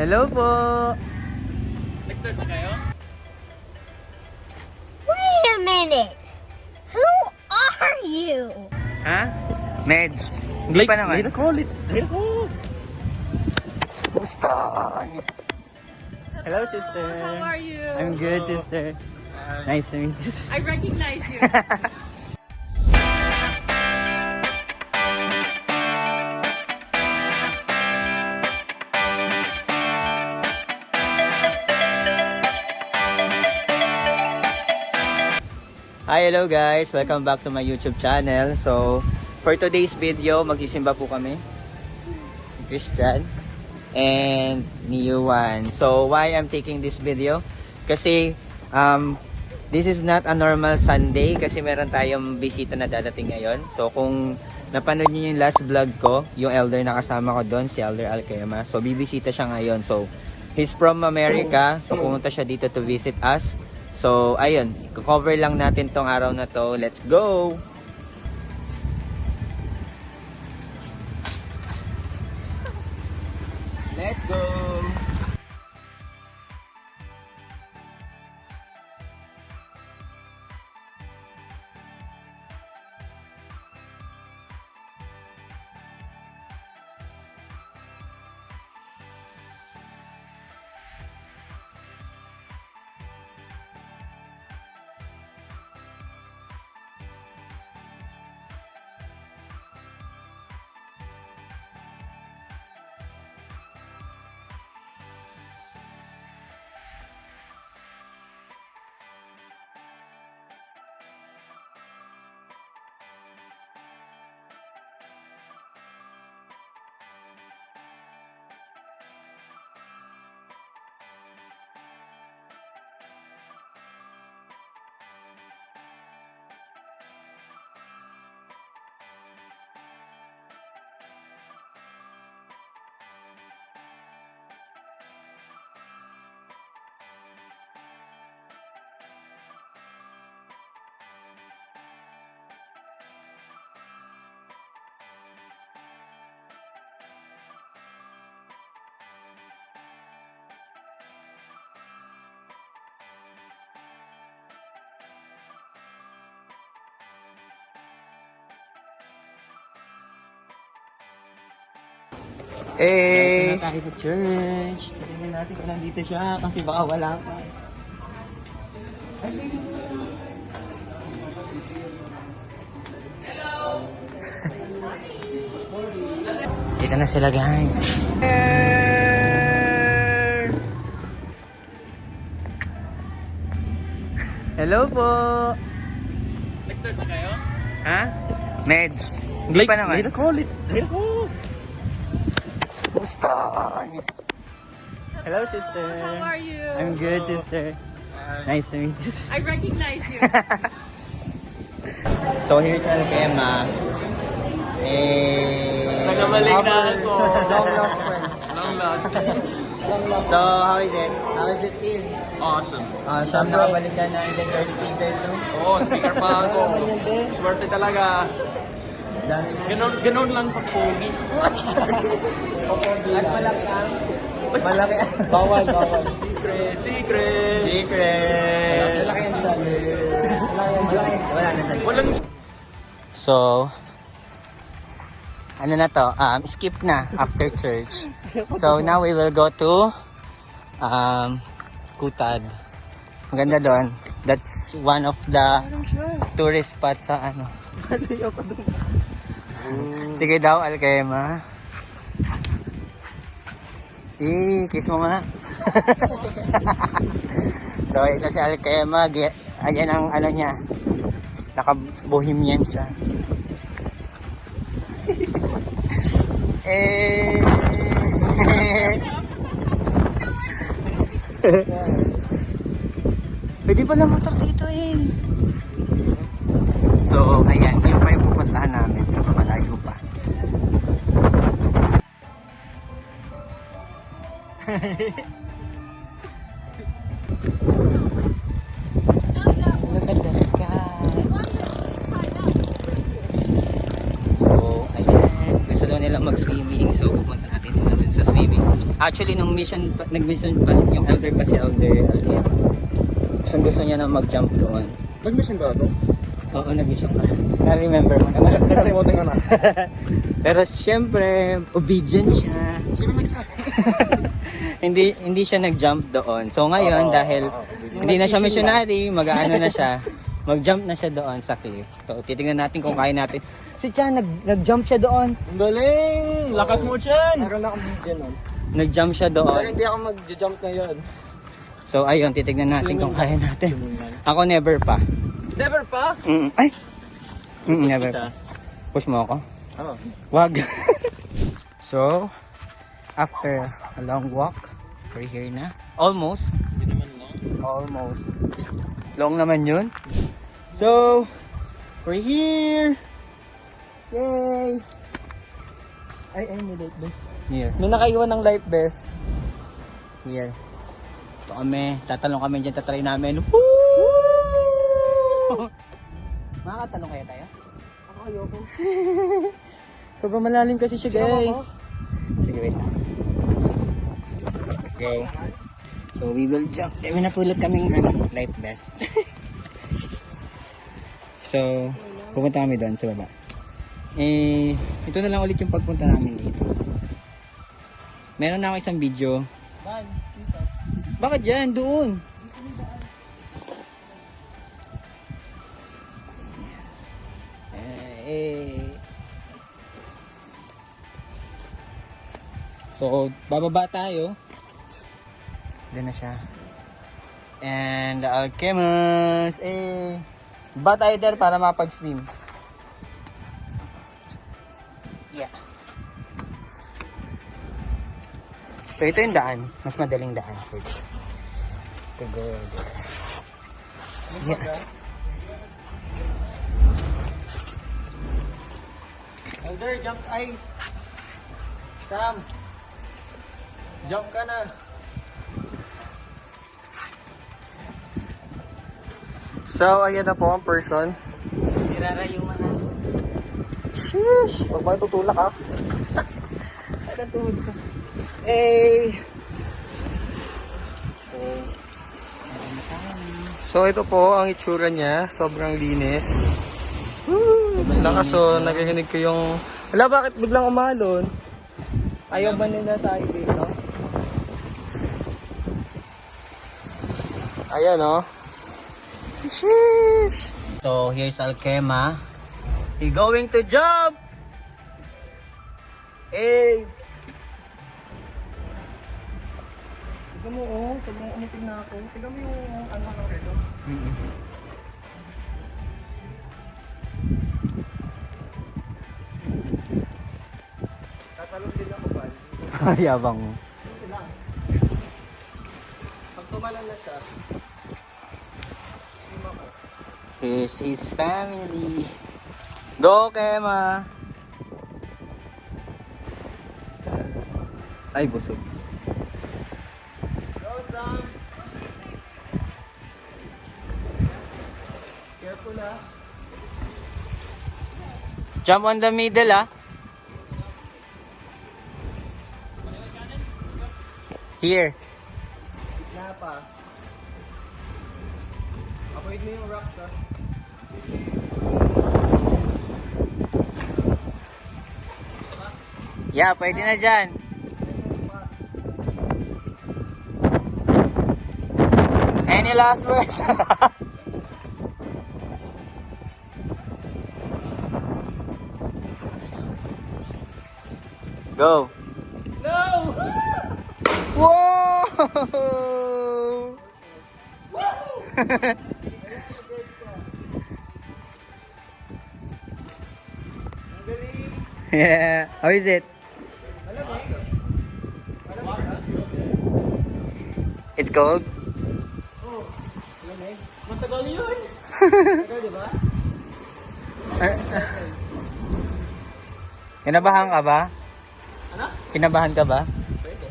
Hello po! Nag-start na kayo? Wait a minute! Who are you? Ha? Meds. Hindi pa naman. Hindi na call it. Gusto! Hello, sister. How are you? I'm good, sister. Nice to meet you, sister. I recognize you. Hi, hello guys! Welcome back to my YouTube channel. So, for today's video, magsisimba po kami. Christian and ni Yuan. So, why I'm taking this video? Kasi, this is not a normal Sunday kasi meron tayong bisita na dadating ngayon. So, kung napanood niyo yung last vlog ko, yung elder na kasama ko doon, si Elder Alquema. So, bibisita siya ngayon. So, he's from America. So, pumunta siya dito to visit us. So, ayun, cover lang natin tong araw na to. Let's go! Let's go! Hey! Tayo sa church. Tingnan natin kung nandito siya kasi baka wala pa. Dito na sila, guys. Hello po! Nag-start na kayo? Ha? Meds. Hindi pa naman. Hindi na call it. Gusto! Hello, sister. How are you? I'm good, sister. Nice to meet you, sister. I recognize you. So, here's Alquema. Nagamaling na ako. Long lost friend. Long lost. So, how is it? How does it feel? Awesome. Siya nakabalik ka na and then your speaker, no? Oo, speaker pa ako. Swerte talaga. Dami. Ganon lang pag pogi. At malaki ang... Malaki ang... Bawal. Secret. Malaki ang challenge. Wala na sa Walang... So, ano na to? Skip na after church. So, now we will go to Kutad. Maganda doon. That's one of the tourist spots sa ano. Sige daw, Alquema. Kiss mo nga. So, ito si Alquema. Ayan ang ano niya. Naka-bohemian siya. Pwede pala motor dito eh. So, ayan. Yun pa yung pupuntahan namin sa malayo pa. Look at the sky. So, ayan. Gusto daw nila mag-swimming. So, pupunta natin sila dun sa swimming. Actually, nag-mission pa yung elder pa si Elder Alkema. Gusto niya na mag-jump doon. Nag-mission ba ito? Oo, nag-mission ka. Na-remember mo naman. Nakalimutan ko na. Pero syempre, obedient siya. Sino nagsabi? hindi siya nag-jump doon. So ngayon, dahil hindi na siya missionary, mag-aano na siya. Mag-jump na siya doon sa cliff. So titingnan natin kung kaya natin. Si Chan, nag-jump siya doon. Ang galing! Lakas mo, Chan! Meron akong video nun. Nag-jump siya Pero doon. hindi ako mag-jump ngayon. So ayun, titingnan natin kung kaya natin. Ako never pa. Never pa? Ay! Never pa. Push mo ako? Oo. Wag. So, after a long walk, we're here na. Almost. Hindi naman lang. Almost. Long naman yun. So, we're here. Yay! Ay, may life vest. Here. May nakaiwan ng life vest. Here. Ito kami. Tatalong kami dyan. Tatry namin. Woo! Makakatalong kaya tayo? Ako ayoko. Sobrang malalim kasi siya, guys. Sige, wait lang. Okay. So, we will jump. May napulot kaming life vest. So, pupunta kami doon sa baba. Ito na lang ulit yung pagpunta namin dito. Meron na ako isang video. Bakit dyan? Doon. So, bababa tayo. Doon na siya. And the Alchemus. Ba tayo there para mapag-swim. Yeah. So, ito yung daan. Mas madaling daan. To go there. Yeah. Elder, jump ay. Sam. Jump ka na. So, ayan na po ang person. Irarayuman na. Sheesh! Huwag ba tutulak ha? Saan tuhod ko? So, ito po ang itsura niya. Sobrang linis. Lakas o, nakikinig ko yung... Wala, bakit biglang umalon? Ayaw ba nila tayo dito? Ayan o. Sheesh! So, here's Alkema. He going to jump! Hey! Tignan mo oh, sobrang umitig na ako. Tignan mo yung ano ko rito. Tatalon din ako ba? Yabang mo. Ito lang. Pag tumalan na siya, Here's his family. Go, Kema! Ay, busog. go Sam! Careful ha. Jump on the middle, ah. Here. Gitna pa. Avoid mo yung rocks ha. Yeah, pwede na dyan. Any last words? Go. No! Whoa! Yeah. How is it? It's cold? Matagal yun! Matagal diba? Kinabahan ka ba? Ano? Kinabahan ka ba? Pwede.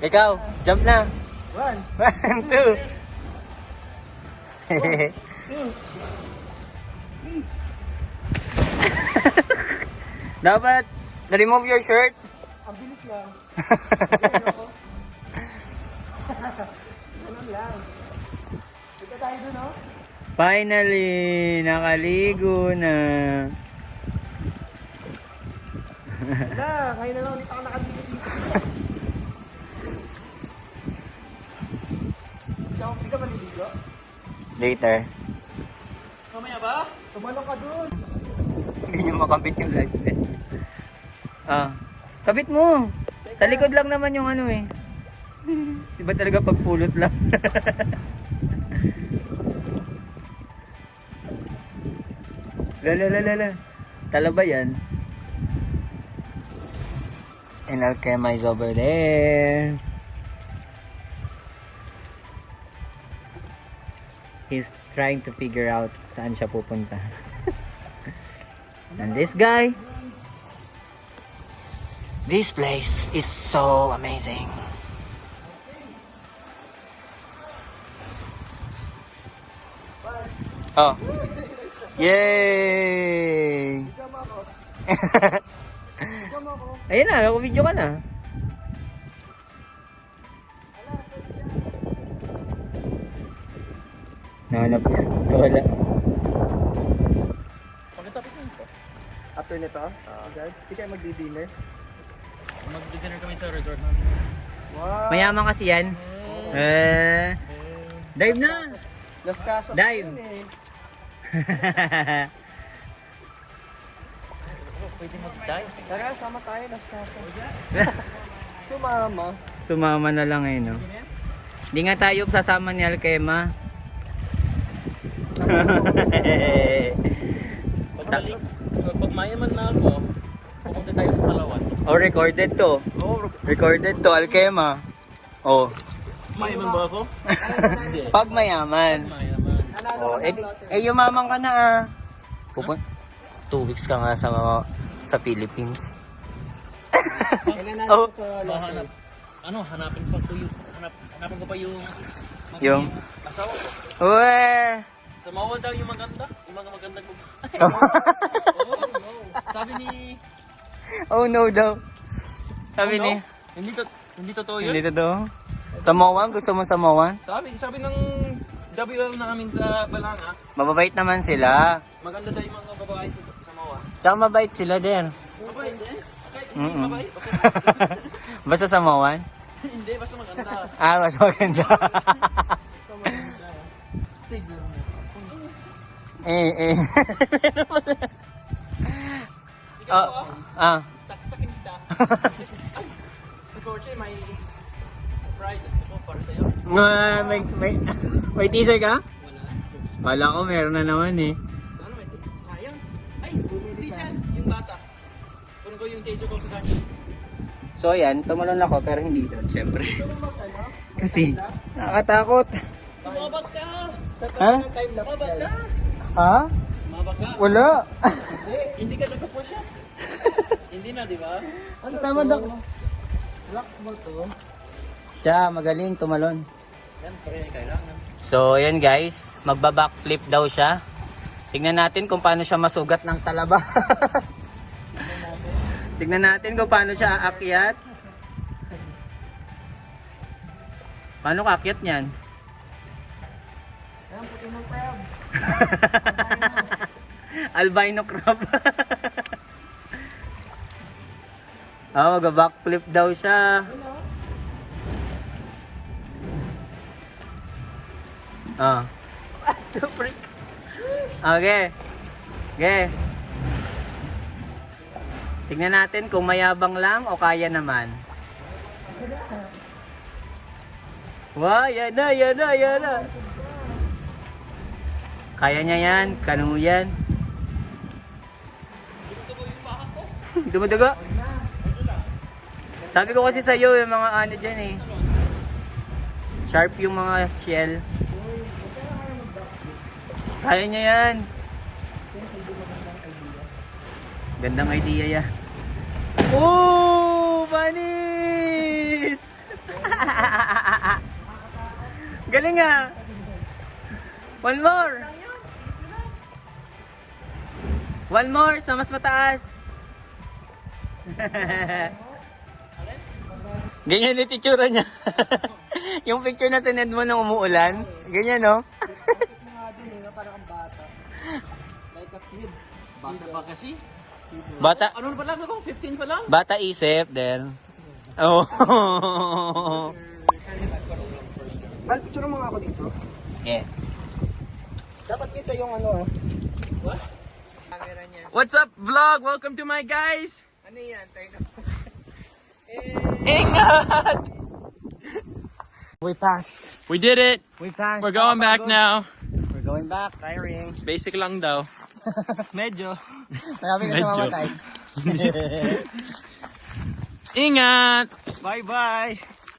Ikaw, jump na. 1, 1, 2. Dapat, remove your shirt. Ang bilis lang. Ganun lang. Dito tayo dun, no? Finally, nakaligo na. Wala, ngayon na lang ulit ako nakaligo dito. Hindi ka maliligo? Later. Mamaya ba? Tumalong ka dun. Hindi niyo makabit yung life vest. Kabit mo. Sa likod lang naman yung ano eh. Diba talaga pagpulot lang? Lala. Tala ba yan? And Alkema is over there. He's trying to figure out saan siya pupunta. And this guy, this place is so amazing. Oh. Yay! Ayun na, ako-video ka na. Nahanap niya. Wala. After nito, agad, hindi kayo magdi-dinner. Mag-dinner kami sa resort namin. Wow! Mayaman kasi yan. Dive na! Las Casas. Dive. yun eh. Pwede mag-dive? Tara, sama tayo, Las Casas. Sumama. Sumama na lang eh, no? Hindi nga tayo sasama ni Alkema. Pag mayaman na ako, pupunta tayo sa Palawan. Oh, recorded to. Recorded to, Alkema. Oh. Mayaman ba ako? Pag mayaman. Mayaman. Oh, yumaman ka na ah. 2 weeks ka nga sa Philippines. Kailan Oh. natin sa Mahanap. Hanapin pa ko yung hanapin ko pa yung Yung asawa ko. Uwe. Sa Mawal daw yung maganda. Yung mga maganda ko. Sabi ni Oh no daw. Sabi Ano? ni Hindi totoo yun. Hindi to daw. Samoan? Gusto mo Samoan? Sabi ng WL namin sa Balanga, Mababait naman sila. maganda daw yung mga babae sa Mawa. Tsaka mabait sila din. Mabait din? Kahit hindi mabait? Basta Samoan? Hindi, basta maganda. Ah, mas maganda. eh. Ikaw saksakin kita. Ay, si Coach, may surprise ako para sa'yo. May teaser ka? Wala. Wala ko, meron na naman eh. Sana may sayang. Ay, si Chan, yung bata. Kunin ko yung teaser ko sa kanya. So yan, tumalon ako pero hindi doon, syempre. Kasi, nakakatakot. Mabag ka! Ha? Mabag ka! Ha? Mabag ka! Wala. Hindi ka nagpo-push up. Hindi na, di ba? Ano Tamad ako. Lock mo to? Siya, magaling tumalon. Siyempre, kailangan. So, yan guys, magba-backflip daw siya. Tingnan natin kung paano siya masugat ng talaba. Tingnan natin kung paano siya aakyat. Paano kaakyat niyan? Ayan, puti ng crab. Albino crab. Mag-backflip daw siya. Okay. Okay. Tingnan natin kung mayabang lang o kaya naman. Wow, yan na. Kaya niya yan, kanu yan. Dumudugo. Sabi ko kasi sa'yo, yung mga ano dyan eh. Sharp yung mga shell. Kaya niya yan. Gandang idea yan. Oh, panis! Galing ah. One more sa mas mataas. Ganyan yung titsura niya. Yung picture na sinend mo nung umuulan. Ganyan, no? Parang ang bata. Like a kid. Bata pa kasi. Bata, Ano pa lang ako? 15 pa lang? bata isip, then. Oh. Al, picture mo nga ako dito. Yeah. Dapat dito yung ano What's up, vlog? Welcome to my guys. Ano yan? Ingat! We passed. We did it. We passed. We're going back now. We're going back. Tiring. Basic lang daw. Medyo. Marami ka sa Medyo. mamatay. Ingat! Bye-bye.